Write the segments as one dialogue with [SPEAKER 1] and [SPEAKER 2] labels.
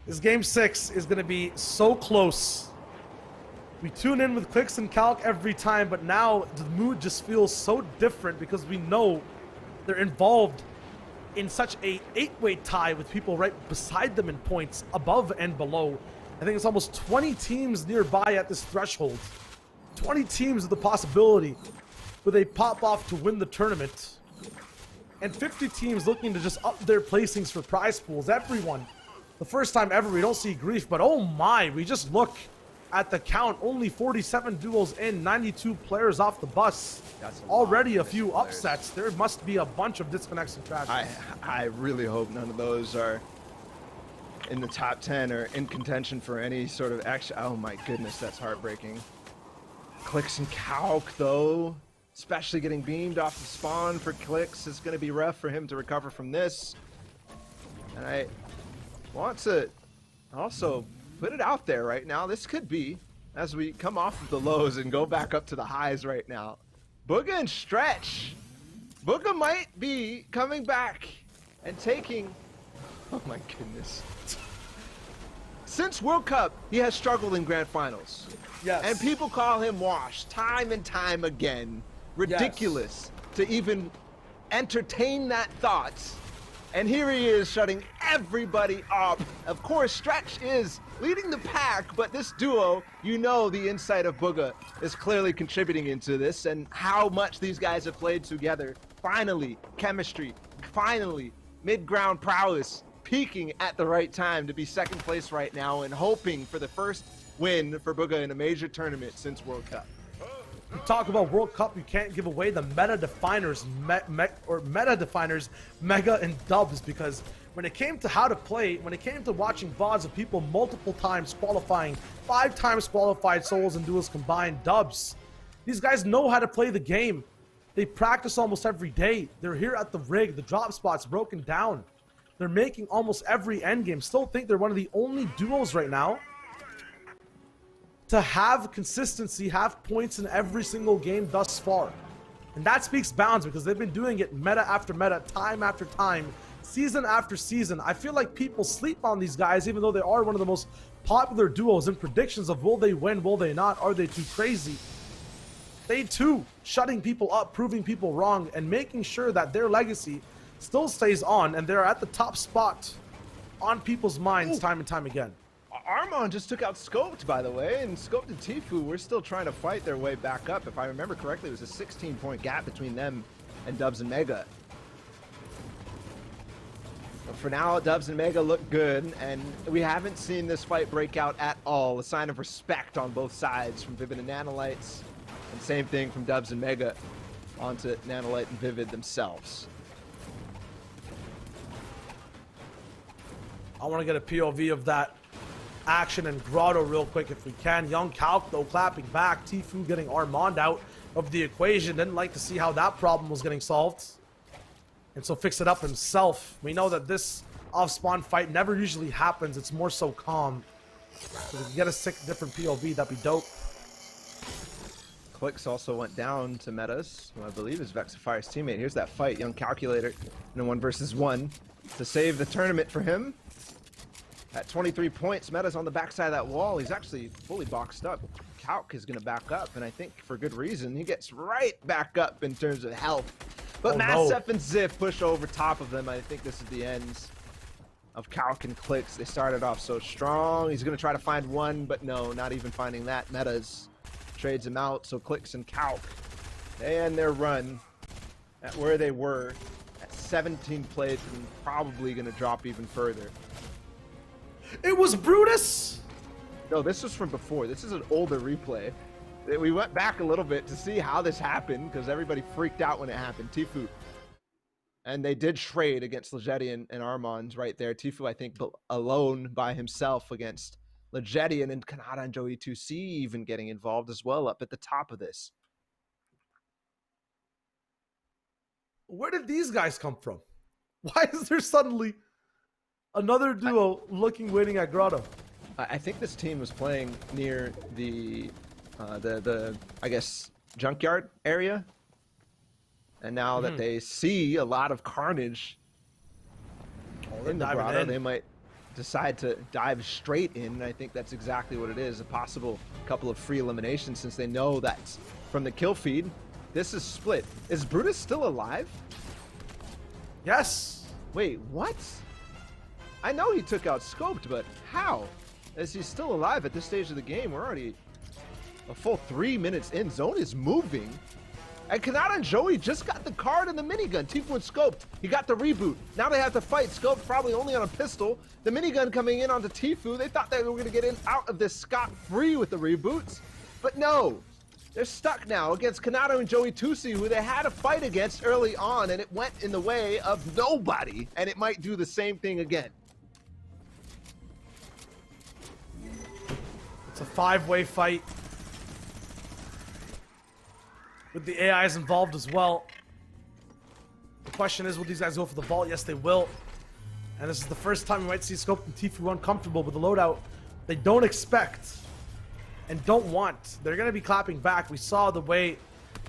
[SPEAKER 1] This game 6 is going to be so close. We tune in with Clicks and Calc every time, but now the mood just feels so different because we know they're involved in such a 8-way tie with people right beside them in points, above and below. I think it's almost 20 teams nearby at this threshold. 20 teams with the possibility where they pop off to win the tournament. And 50 teams looking to just up their placings for prize pools. Everyone. The first time ever we don't see grief, but oh my, we just look at the count. Only 47 duels in, 92 players off the bus.
[SPEAKER 2] That's
[SPEAKER 1] already a few upsets. There must be a bunch of disconnects and tragedies.
[SPEAKER 2] I really hope none of those are in the top 10 or in contention for any sort of action. Oh my goodness, that's heartbreaking. Clicks and Calc though, especially getting beamed off the spawn for Clicks, is going to be rough for him to recover from this. And I want to also put it out there right now. This could be, as we come off of the lows and go back up to the highs right now, Booga and Stretch. Booga might be coming back and taking, oh my goodness. Since World Cup, he has struggled in grand finals.
[SPEAKER 1] Yes.
[SPEAKER 2] And people call him washed time and time again. Ridiculous to even entertain that thought. And here he is shutting everybody up. Of course, Stretch is leading the pack, but this duo, you know the insight of Booga is clearly contributing into this and how much these guys have played together. Finally, chemistry. Finally, mid-ground prowess. Peaking at the right time to be second place right now and hoping for the first win for Booga in a major tournament since World Cup.
[SPEAKER 1] You talk about World Cup, you can't give away the meta definers, Mega and Dubs, because when it came to how to play, when it came to watching VODs of people multiple times qualifying, 5 times qualified souls and duels combined, Dubs, these guys know how to play the game. They practice almost every day. They're here at the rig, the drop spots broken down. They're making almost every endgame. Still think they're one of the only duos right now to have consistency, have points in every single game thus far. And that speaks bounds because they've been doing it meta after meta, time after time, season after season. I feel like people sleep on these guys even though they are one of the most popular duos in predictions of will they win, will they not, are they too crazy? They too, shutting people up, proving people wrong, and making sure that their legacy still stays on, and they're at the top spot on people's minds time and time again.
[SPEAKER 2] Armon just took out Scoped, by the way, and Scoped and Tfue were still trying to fight their way back up. If I remember correctly, it was a 16-point gap between them and Dubs and Mega. But for now, Dubs and Mega look good, and we haven't seen this fight break out at all. A sign of respect on both sides from Vivid and Nanolites, and same thing from Dubs and Mega onto Nanolite and Vivid themselves.
[SPEAKER 1] I want to get a POV of that action in Grotto real quick if we can. Young Calc though clapping back. Tfue getting Armand out of the equation. Didn't like to see how that problem was getting solved. And so fix it up himself. We know that this off-spawn fight never usually happens. It's more so calm. So if we can get a sick different POV, that'd be dope.
[SPEAKER 2] Clicks also went down to Metas, who I believe is Vexifier's teammate. Here's that fight, Young Calculator in a 1 versus 1 to save the tournament for him. At 23 points, Meta's on the backside of that wall. He's actually fully boxed up. Calc is going to back up, and I think for good reason. He gets right back up in terms of health. But Massef and Ziff push over top of them. I think this is the end of Calc and Clicks. They started off so strong. He's going to try to find one, but no, not even finding that. Metas trades him out, so Clicks and Calc, they end their run at where they were at 17 plays and probably going to drop even further.
[SPEAKER 1] It was Brutus!
[SPEAKER 2] No, this was from before. This is an older replay. We went back a little bit to see how this happened because everybody freaked out when it happened. Tfue. And they did trade against Legetti and Armand right there. Tfue, I think, alone by himself against Legetti, and Kanata and Joey 2C even getting involved as well up at the top of this.
[SPEAKER 1] Where did these guys come from? Why is there suddenly another duo winning at Grotto?
[SPEAKER 2] I think this team was playing near the I guess junkyard area, and now that they see a lot of carnage in the Grotto, they might decide to dive straight in, and I think that's exactly what it is. A possible couple of free eliminations, since they know that from the kill feed, this is split. Is Brutus still alive?
[SPEAKER 1] Yes.
[SPEAKER 2] Wait, what? I know he took out Scoped, but how? Is he still alive at this stage of the game? We're already a full 3 minutes in. Zone is moving. And Kanata and Joey just got the card and the minigun. Tifu and Scoped, he got the reboot. Now they have to fight. Scoped probably only on a pistol. The minigun coming in onto Tifu. They thought they were going to get in out of this scot-free with the reboots. But no. They're stuck now against Kanata and Joey Tusi, who they had a fight against early on, and it went in the way of nobody. And it might do the same thing again.
[SPEAKER 1] It's a 5-way fight. With the AIs involved as well. The question is, will these guys go for the vault? Yes, they will. And this is the first time we might see Scope and Tifu uncomfortable with the loadout they don't expect and don't want. They're going to be clapping back. We saw the way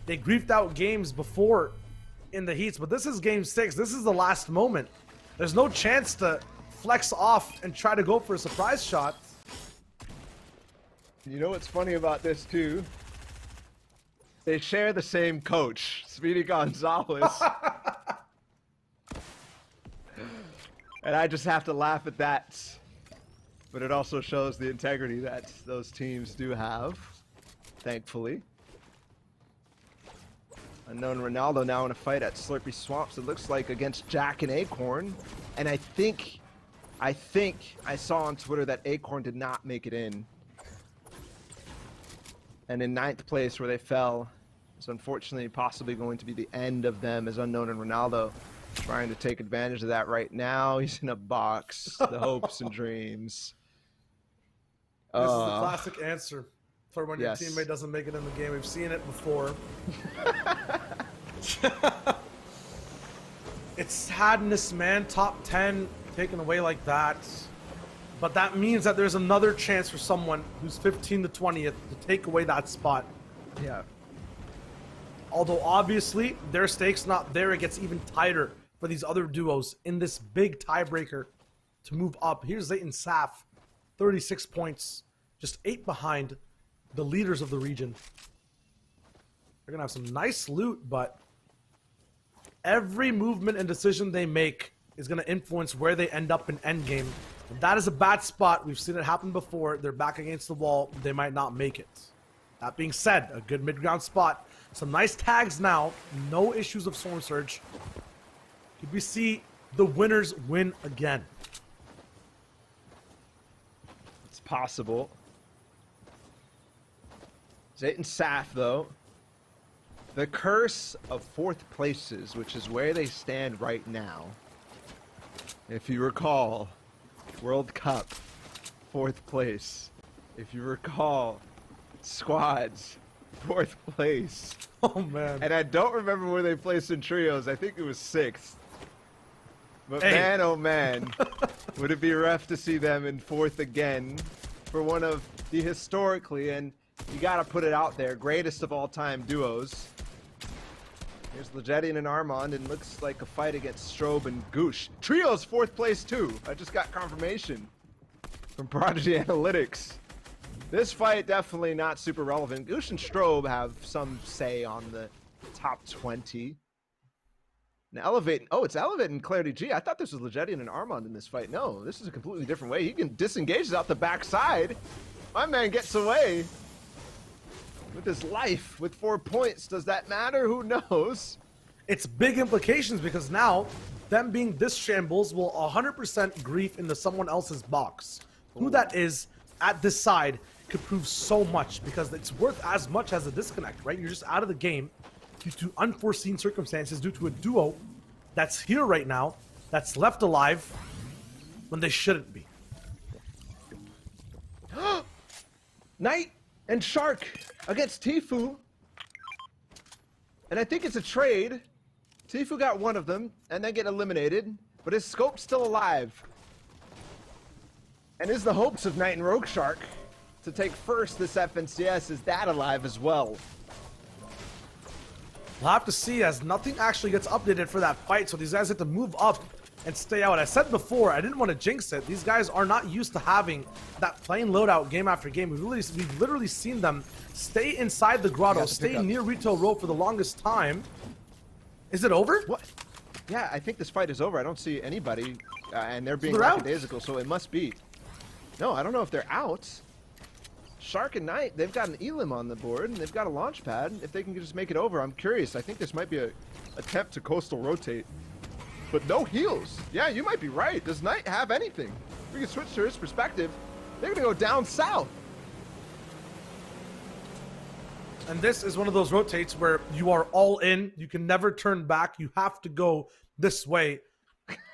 [SPEAKER 1] they griefed out games before in the heats, but this is game 6. This is the last moment. There's no chance to flex off and try to go for a surprise shot.
[SPEAKER 2] You know what's funny about this too? They share the same coach, Speedy Gonzalez. And I just have to laugh at that. But it also shows the integrity that those teams do have, thankfully. Unknown Ronaldo now in a fight at Slurpy Swamps, it looks like, against Jack and Acorn. And I think I saw on Twitter that Acorn did not make it in. And in 9th place, where they fell, is unfortunately possibly going to be the end of them, as Unknown and Ronaldo trying to take advantage of that right now. He's in a box. The hopes and dreams.
[SPEAKER 1] This is the classic answer for when your teammate doesn't make it in the game. We've seen it before. It's sadness, man. Top 10 taken away like that. But that means that there's another chance for someone who's 15 to 20th to take away that spot.
[SPEAKER 2] Yeah.
[SPEAKER 1] Although obviously their stakes not there, it gets even tighter for these other duos in this big tiebreaker to move up. Here's Zayton Saf, 36 points, just 8 behind the leaders of the region. They're gonna have some nice loot, but every movement and decision they make is gonna influence where they end up in endgame. That is a bad spot. We've seen it happen before. They're back against the wall. They might not make it. That being said, a good mid-ground spot. Some nice tags now. No issues of Storm Surge. Could we see the winners win again?
[SPEAKER 2] It's possible. Zayton Saf, though. The curse of 4th places, which is where they stand right now. If you recall, World Cup, 4th place. If you recall, squads, 4th place.
[SPEAKER 1] Oh, man.
[SPEAKER 2] And I don't remember where they placed in trios. I think it was 6th. But
[SPEAKER 1] hey.
[SPEAKER 2] Man, oh man, would it be rough to see them in 4th again for one of the historically, and you gotta put it out there, greatest of all time duos. Here's Legedian and Armand, and looks like a fight against Strobe and Goosh. Trio's 4th place too. I just got confirmation from Prodigy Analytics. This fight definitely not super relevant. Goosh and Strobe have some say on the top 20. Now Elevate, oh, it's Elevate and Clarity G. I thought this was Legedian and Armand in this fight. No, this is a completely different way. He can disengage out the backside. My man gets away with his life with 4 points. Does that matter? Who knows?
[SPEAKER 1] It's big implications because now them being this shambles will 100% grief into someone else's box. Ooh. Who that is at this side could prove so much because it's worth as much as a disconnect, right? You're just out of the game due to unforeseen circumstances, due to a duo that's here right now, that's left alive when they shouldn't be.
[SPEAKER 2] Knight and Shark against Tifu. And I think it's a trade. Tifu got one of them and then get eliminated, but his scope's still alive. And is the hopes of Knight and Rogue Shark to take first this FNCS, is that alive as well?
[SPEAKER 1] We'll have to see as nothing actually gets updated for that fight, so these guys have to move up and stay out. I said before, I didn't want to jinx it. These guys are not used to having that plain loadout game after game. We've literally seen them stay inside the grotto, stay near retail row for the longest time. Is it over?
[SPEAKER 2] What? Yeah, I think this fight is over. I don't see anybody, and they're being
[SPEAKER 1] So
[SPEAKER 2] lackadaisical, so it must be. No, I don't know if they're out. Shark and Knight, they've got an Elim on the board, and they've got a launch pad. If they can just make it over, I'm curious. I think this might be a attempt to coastal rotate. But no heals. Yeah, you might be right. Does Knight have anything? We can switch to his perspective. They're going to go down south.
[SPEAKER 1] And this is one of those rotates where you are all in. You can never turn back. You have to go this way.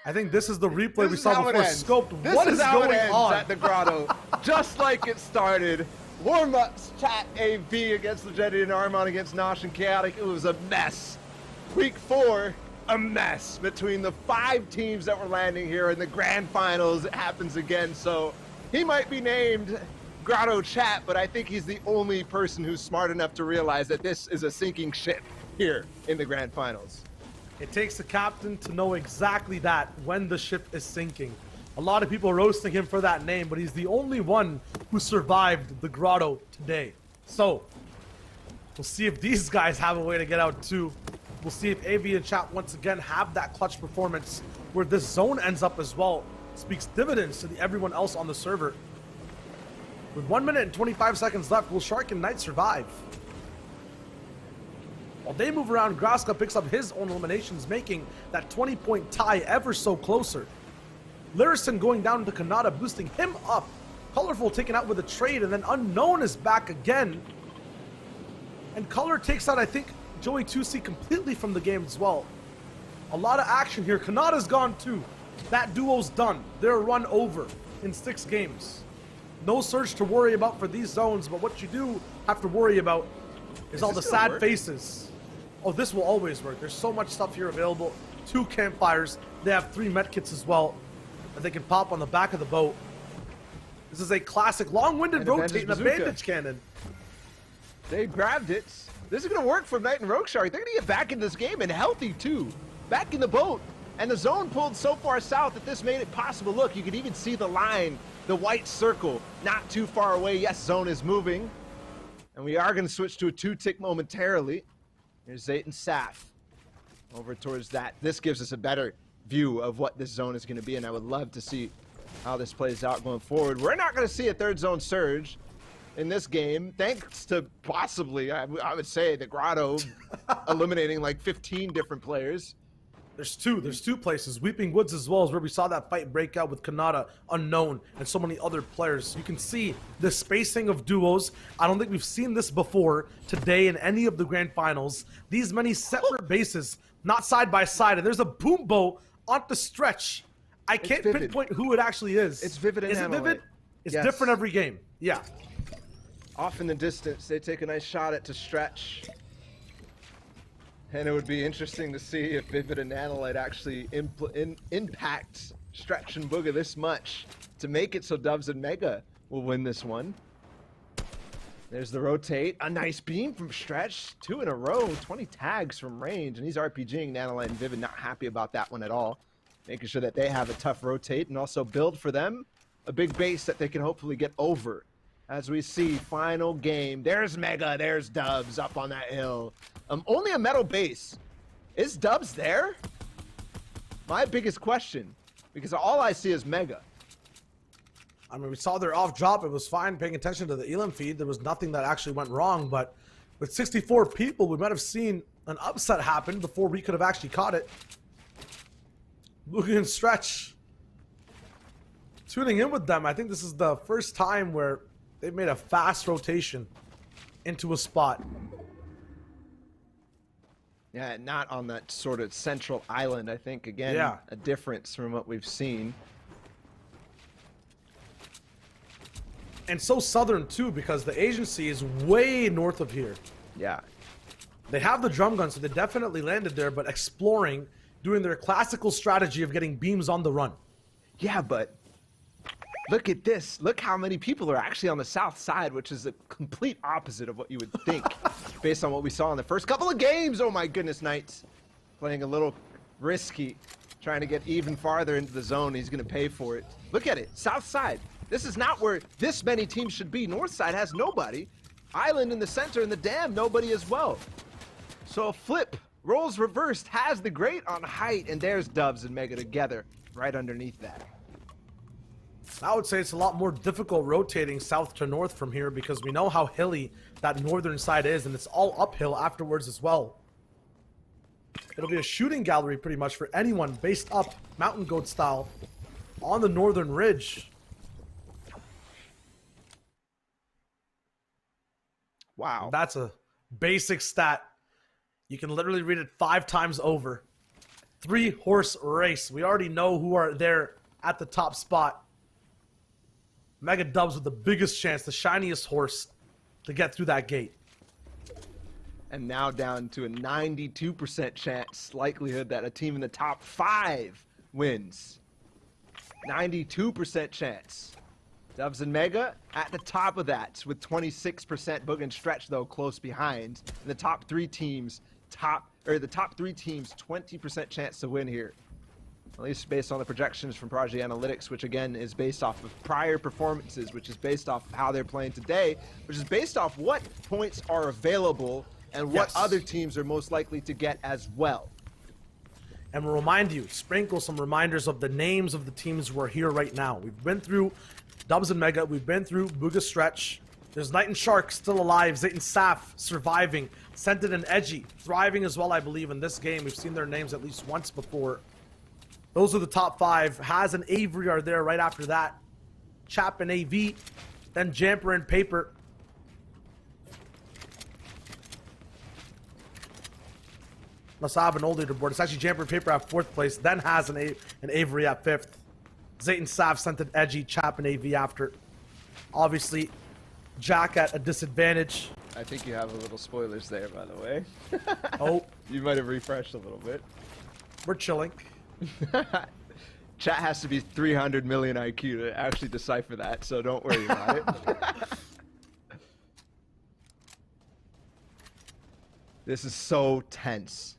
[SPEAKER 1] I think this is the replay we saw before scoped. What is going on
[SPEAKER 2] at the grotto? Just like it started. Warm-ups, chat AV against Legendary and Armon against Nosh and Chaotic. It was a mess. Week 4, a mess between the 5 teams that were landing here in the grand finals. It happens again, so he might be named Grotto Chat, but I think he's the only person who's smart enough to realize that this is a sinking ship here in the grand finals.
[SPEAKER 1] It takes a captain to know exactly that when the ship is sinking. A lot of people roasting him for that name, but he's the only one who survived the grotto today. So, we'll see if these guys have a way to get out too. We'll see if AV and chat once again have that clutch performance where this zone ends up as well. Speaks dividends to everyone else on the server. With 1 minute and 25 seconds left, will Shark and Knight survive? While they move around, Graska picks up his own eliminations, making that 20-point tie ever so closer. Lyrison going down to Kanata, boosting him up. Colorful taken out with a trade, and then Unknown is back again. And Color takes out, I think, Joey 2C completely from the game as well. A lot of action here. Kanata's gone too. That duo's done. They're run over in 6 games. No surge to worry about for these zones, but what you do have to worry about is all the sad faces. Oh, this will always work. There's so much stuff here available. 2 campfires. They have 3 medkits as well that they can pop on the back of the boat. This is a classic long-winded rotate and a bandage cannon.
[SPEAKER 2] They grabbed it. This is going to work for Knight and Rogue Shark. They're going to get back in this game and healthy too. Back in the boat. And the zone pulled so far south that this made it possible. Look, you can even see the line, the white circle, not too far away. Yes, zone is moving. And we are going to switch to a 2-tick momentarily. Here's Zayt and Saf over towards that. This gives us a better view of what this zone is going to be, and I would love to see how this plays out going forward. We're not going to see a 3rd zone surge in this game, thanks to possibly, I would say, the Grotto eliminating like 15 different players.
[SPEAKER 1] There's two places. Weeping Woods as well is where we saw that fight break out with Kanata, Unknown, and so many other players. You can see the spacing of duos. I don't think we've seen this before today in any of the grand finals. These many separate bases, not side by side. And there's a boom bow on the stretch. I can't pinpoint who it actually is.
[SPEAKER 2] It's Vivid and
[SPEAKER 1] Is it Vivid? It's different every game. Yeah.
[SPEAKER 2] Off in the distance, they take a nice shot at to stretch. And it would be interesting to see if Vivid and Nanolite actually impact Stretch and Booga this much to make it so Dubs and Mega will win this one. There's the rotate. A nice beam from Stretch. 2 in a row. 20 tags from range. And he's RPGing. Nanolite and Vivid not happy about that one at all. Making sure that they have a tough rotate and also build for them a big base that they can hopefully get over. As we see, final game. There's Mega. There's Dubs up on that hill. Only a metal base. Is Dubs there? My biggest question. Because all I see is Mega.
[SPEAKER 1] I mean, we saw their off drop. It was fine paying attention to the Elim feed. There was nothing that actually went wrong. But with 64 people, we might have seen an upset happen before we could have actually caught it. Looking and Stretch. Tuning in with them. I think this is the first time where they've made a fast rotation into a spot.
[SPEAKER 2] Yeah, not on that sort of central island, I think. Again, a difference from what we've seen.
[SPEAKER 1] And so southern, too, because the agency is way north of here.
[SPEAKER 2] Yeah.
[SPEAKER 1] They have the drum gun, so they definitely landed there, but exploring, doing their classical strategy of getting beams on the run.
[SPEAKER 2] Yeah, but look at this. Look how many people are actually on the south side, which is the complete opposite of what you would think based on what we saw in the first couple of games. Oh my goodness, Knights playing a little risky, trying to get even farther into the zone. He's going to pay for it. Look at it, south side. This is not where this many teams should be. North side has nobody. Island in the center and the dam, nobody as well. So a flip, roles reversed, has the great on height, and there's Dubs and Mega together right underneath that.
[SPEAKER 1] I would say it's a lot more difficult rotating south to north from here because we know how hilly that northern side is, and it's all uphill afterwards as well. It'll be a shooting gallery pretty much for anyone based up mountain goat style on the northern ridge.
[SPEAKER 2] Wow.
[SPEAKER 1] That's a basic stat. You can literally read it 5 times over. 3-horse race. We already know who are there at the top spot. Mega Dubs with the biggest chance, the shiniest horse to get through that gate.
[SPEAKER 2] And now down to a 92% chance likelihood that a team in the top 5 wins. 92% chance. Dubs and Mega at the top of that with 26%. Boog and Stretch though close behind. And the top 3 teams, the top 3 teams 20% chance to win here. At least based on the projections from Prodigy Analytics, which again is based off of prior performances, which is based off of how they're playing today, which is based off what points are available and what other teams are most likely to get as well.
[SPEAKER 1] And we'll remind you, sprinkle some reminders of the names of the teams who are here right now. We've been through Dubs and Mega, we've been through Booga Stretch. There's Knight and Shark still alive, Zayt and Saf surviving, Scented and Edgy thriving as well, I believe, in this game. We've seen their names at least once before. Those are the top 5. Haz and Avery are there right after that. Chap and AV, then Jamper and Paper. Must have an old leaderboard. It's actually Jamper and Paper at 4th place, then Haz and Avery at 5th. Zayt and Sav, Scented, Edgy, Chap and AV after. Obviously, Jack at a disadvantage.
[SPEAKER 2] I think you have a little spoilers there, by the way.
[SPEAKER 1] Oh.
[SPEAKER 2] You might have refreshed a little bit.
[SPEAKER 1] We're chilling.
[SPEAKER 2] Chat has to be 300 million IQ to actually decipher that, so don't worry about it. This is so tense.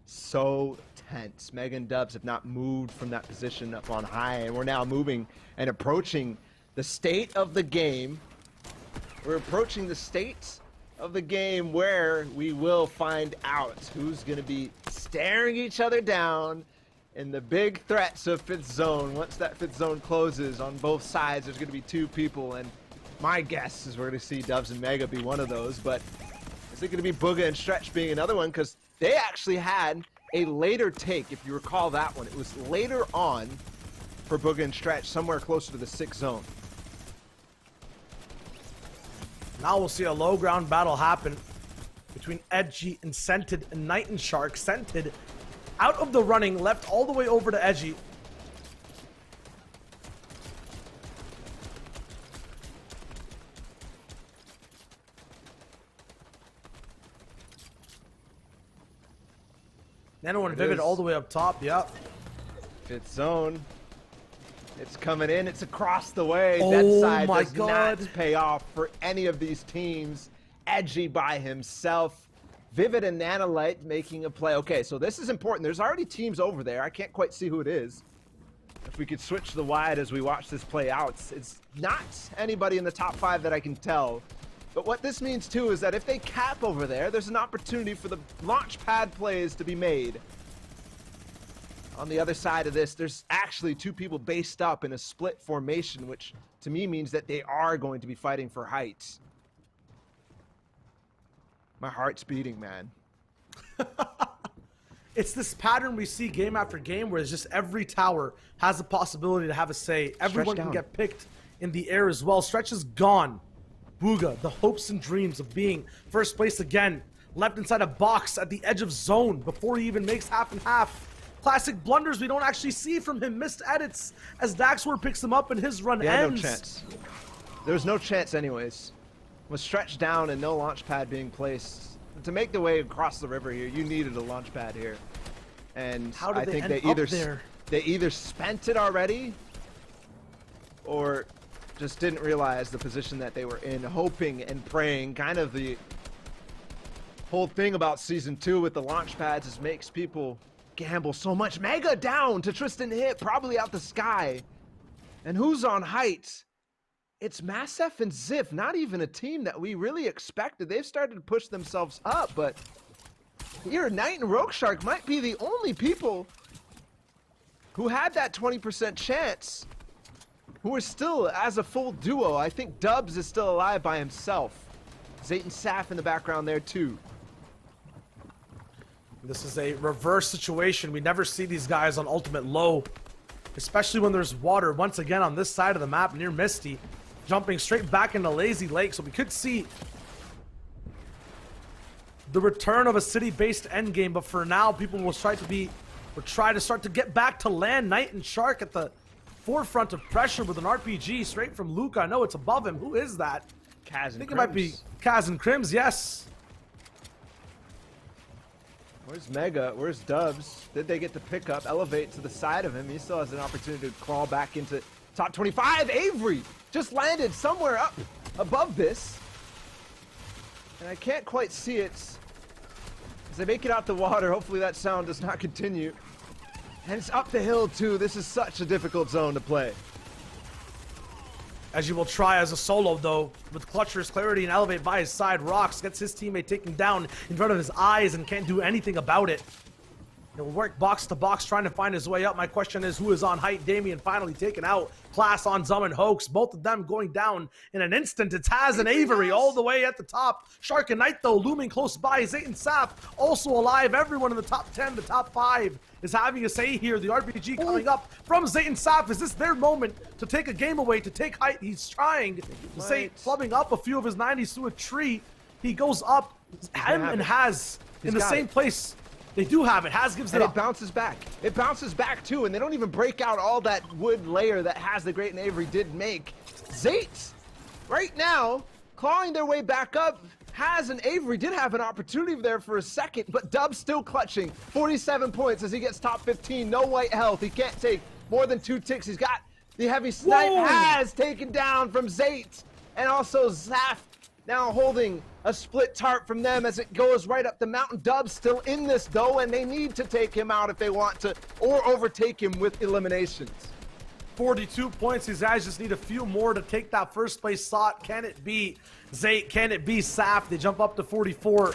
[SPEAKER 2] So tense. Mega and Dubs have not moved from that position up on high, and we're now moving and approaching the state of the game. We're approaching the state of the game where we will find out who's going to be staring each other down in the big threats of 5th zone. Once that 5th zone closes on both sides, there's going to be 2 people, and my guess is we're going to see Dubs and Mega be one of those, but is it going to be Booga and Stretch being another one? Because they actually had a later take, if you recall that one. It was later on for Booga and Stretch, somewhere closer to the 6th zone.
[SPEAKER 1] Now we'll see a low ground battle happen between Edgy and Scented and Knight and Shark. Scented out of the running, left all the way over to Edgy. Nano and Vivid all the way up top, yep.
[SPEAKER 2] 5th zone. It's coming in, it's across the way.
[SPEAKER 1] Oh
[SPEAKER 2] That side
[SPEAKER 1] my
[SPEAKER 2] does
[SPEAKER 1] God.
[SPEAKER 2] not pay off for any of these teams. Edgy by himself. Vivid and Nanolite making a play. Okay, so this is important. There's already teams over there. I can't quite see who it is. If we could switch the wide as we watch this play out. It's not anybody in the top 5 that I can tell. But what this means too is that if they cap over there, there's an opportunity for the launch pad plays to be made. On the other side of this, there's actually 2 people based up in a split formation, which to me means that they are going to be fighting for heights. My heart's beating, man.
[SPEAKER 1] It's this pattern we see game after game where it's just every tower has the possibility to have a say. Everyone can get picked in the air as well. Stretch is gone. Booga, the hopes and dreams of being first place again, left inside a box at the edge of zone before he even makes half and half. Classic blunders we don't actually see from him. Missed edits as Daxword picks him up and his run ends.
[SPEAKER 2] No chance. There's no chance anyways. Was stretched down and no launch pad being placed. To make the way across the river here, you needed a launch pad here. And I think they either spent it already or just didn't realize the position that they were in, hoping and praying. Kind of the whole thing about Season 2 with the launch pads is makes people gamble so much. Mega down to Tristan Hit, probably out the sky. And who's on height? It's Massef and Ziff, not even a team that we really expected. They've started to push themselves up, but here, Knight and Rogue Shark might be the only people who had that 20% chance, who are still as a full duo. I think Dubs is still alive by himself. Zayt and Saf in the background there too.
[SPEAKER 1] This is a reverse situation. We never see these guys on ultimate low, especially when there's water. Once again on this side of the map near Misty, jumping straight back into Lazy Lake. So we could see the return of a city-based endgame, but for now, people will try to start to get back to land. Knight and Shark at the forefront of pressure with an RPG straight from Luca. I know it's above him. Who is that?
[SPEAKER 2] Kaz and
[SPEAKER 1] I think
[SPEAKER 2] Crims.
[SPEAKER 1] it might be Kaz and Crims, yes.
[SPEAKER 2] Where's Mega? Where's Dubs? Did they get the pickup? Elevate to the side of him. He still has an opportunity to crawl back into top 25. Avery just landed somewhere up above this. And I can't quite see it. As they make it out the water, hopefully that sound does not continue. And it's up the hill too. This is such a difficult zone to play.
[SPEAKER 1] As you will try as a solo though, with Clutcher's clarity and Elevate by his side, Rox gets his teammate taken down in front of his eyes and can't do anything about it. He'll work box to box trying to find his way up. My question is, who is on height? Damien finally taken out. Class on Zum and Hoax, both of them going down in an instant. It's Haz and Avery all the way at the top. Shark and Knight though looming close by. Zayt and Saf also alive. Everyone in the top 10, the top 5 is having a say here. The RPG coming up from Zayt and Saf. Is this their moment to take a game away, to take height? He's trying. Zayt clubbing up a few of his 90s to a tree. He goes up. Him and Haz in the same place. They do have it. Haz gives it up.
[SPEAKER 2] It bounces back. It bounces back too, and they don't even break out all that wood layer that Haz the Great and Avery did make. Zayt, right now, clawing their way back up. Haz and Avery did have an opportunity there for a second, but Dub's still clutching. 47 points as he gets top 15. No white health. He can't take more than 2 ticks. He's got the heavy snipe.
[SPEAKER 1] Whoa.
[SPEAKER 2] Haz taken down from Zayt, and also Zaf now holding a split tarp from them as it goes right up the mountain. Dub's still in this though, and they need to take him out if they want to, or overtake him with eliminations.
[SPEAKER 1] 42 points. These guys just need a few more to take that first place slot. Can it be Zayt? Can it be Saf? They jump up to 44.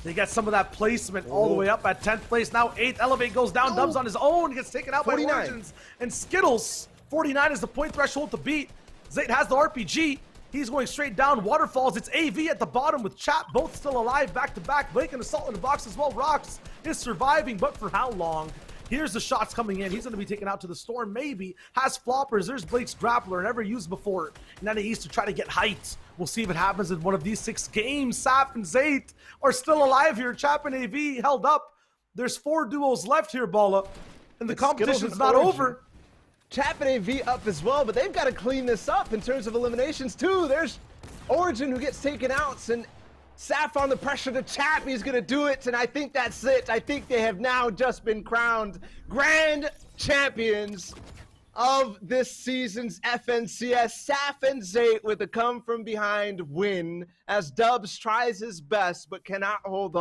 [SPEAKER 1] They get some of that placement all the way up at 10th place. Now 8th. Elevate goes down. Dubs on his own. Gets taken out
[SPEAKER 2] 49.
[SPEAKER 1] by Origins and Skittles. 49 is the point threshold to beat. Zayt has the RPG. He's going straight down. Waterfalls. It's AV at the bottom with Chap both still alive back to back. Blake and Assault in the box as well. Rox is surviving, but for how long? Here's the shots coming in. He's going to be taken out to the storm, maybe. Has floppers. There's Blake's grappler, never used before. And then he needs to try to get height. We'll see if it happens in one of these 6 games. Saf and Zayt are still alive here. Chap and AV held up. There's 4 duos left here, Balla. And the competition's not over.
[SPEAKER 2] Chap and AV up as well, but they've got to clean this up in terms of eliminations too. There's Origin who gets taken out, and Saf on the pressure to Chap. He's going to do it, and I think that's it. I think they have now just been crowned grand champions of this season's FNCS. Saf and Zayt with a come from behind win as Dubs tries his best but cannot hold on.